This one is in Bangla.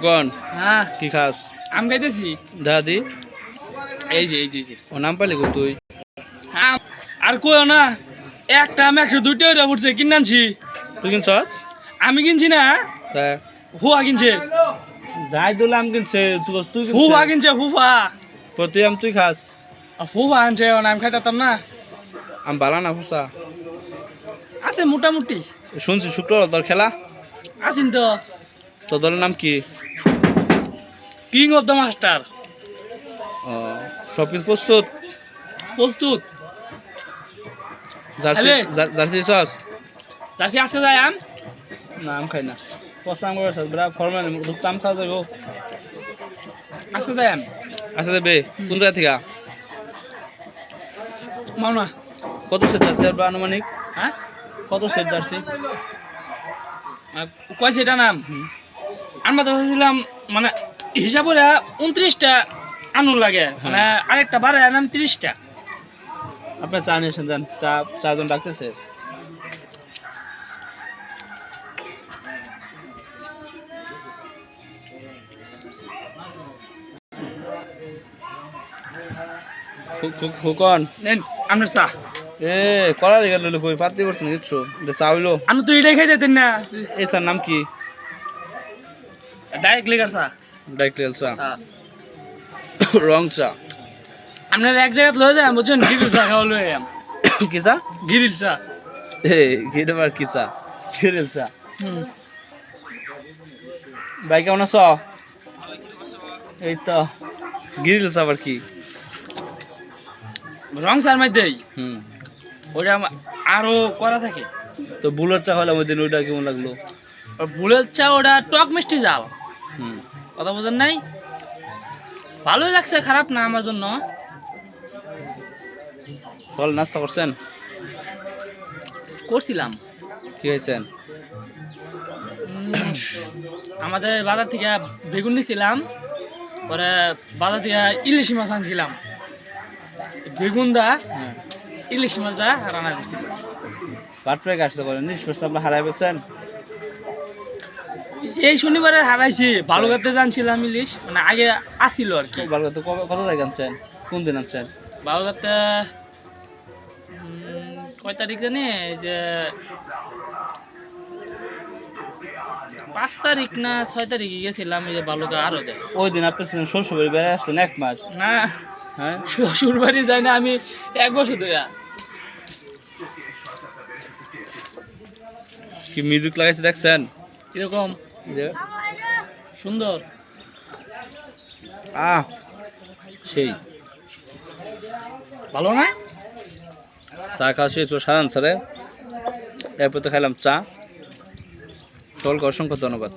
কোন হ্যাঁ কি খাস? আম খাইতেছি। দাদি এই যে ও নাম পাইলি কো তুই? আম আর কইও না, একটা আম 102 টাকা পড়ছে, কিনে আনছি। তুই কিনছস? আমি কিনছি না, তা হুয়া কিনছে। যাই দিলাম কিনছে তুই হুয়া কিনছে, হুফা। তুই আম তুই খাস? হুফা আনছে, আমি খাইতাম না। আম বালা না ফসা? আছে মোটামুটি। শুনছি শুক্রবার তোর খেলা, আছেন তো। তোর দলের নাম কি? King of the master. ও সব কিছু প্রস্তুত? প্রস্তুত। জার্সি জার্সি দিছস? জার্সি আছে যায় আম? না আম খাই না, পছাম করে বড়া ফরমাল দুটো আম খাওয়া যাবো। আছে যায় আম? আচ্ছা দেবে কোন জায়গা থেকে? মাওনা। কত সেট জার্সি আর আনুমানিক? হ্যাঁ কত সেট জার্সি? কয়ছে এটা নাম? আমরা তো দিলাম মানে হিসাব করে 29টা আনুর লাগে, মানে আরেকটা বাড়ায় আনলাম 30টা। আপনার চা নিয়ে এসেছেন, চা চারজন ডাকতেছে। ফুকন নেন আপনার চা। এ কলা দিকে লইলো কই পাতি করছেন কিছু চা হইলো? আমি তো এটাই খাই দিতেন না। এই স্যার নাম কি? ডাইরেক্ট লেগার চা। ডাইরেক্ট চা, রং চা। আপনার এক জায়গায় লয়ে যায় বুঝছেন, গিরিল চা খাওয়া লয়ে যাম। কি চা? গিরিল চা। এ গিরবার কি চা? গিরিল চা। ভাই কেমন আছো? এই তো গিরিল চা আবার কি? রং চার মধ্যেই হুম, ওইটা আরো করা থাকে। তো বুলেট চা হলাম ওই দিন, ওইটা কেমন লাগলো? আর ভুলের চা ওটা টক মিষ্টি জাল। হুম, কথা বোঝেন নাই? ভালোই লাগছে, খারাপ না আমার জন্য। সকাল নাস্তা করছেন? করছিলাম। কি হয়েছেন? আমাদের বাজার থেকে বেগুন নিয়েছিলাম, পরে বাজার থেকে ইলিশ মাছ আনছিলাম। বেগুন দা ইলিশ মাছ দা রান্না করছি। পাটপ্রায় আসতে পারেন, নিষ্পষ্ট আপনার হারাই পেয়েছেন। এই শনিবারে হারাইছি, বালুঘাটে জানছিলাম ইলিশ, মানে আগে আসছিল আর কি। বালুঘাটে কত জায়গা আনছেন? কোন দিন আনছেন? বালুঘাটে কয় তারিখ জানি, যে 5 তারিখ না 6 তারিখে গেছিলাম, এই যে বালুঘাট আরো দেয়। ওই দিন আপনি ছিলেন শ্বশুরবাড়ি, বেড়ে আসলেন 1 মাস। না হ্যাঁ, শ্বশুর বাড়ি যাই না আমি 1 বছর ধরে। কি মিউজিক লাগাইছে দেখছেন? এরকম যে সুন্দর। সেই ভালো না? চা খাওয়া শেষ সাধারণ স্যারে, এরপর তো খাইলাম চা। সকলকে অসংখ্য ধন্যবাদ।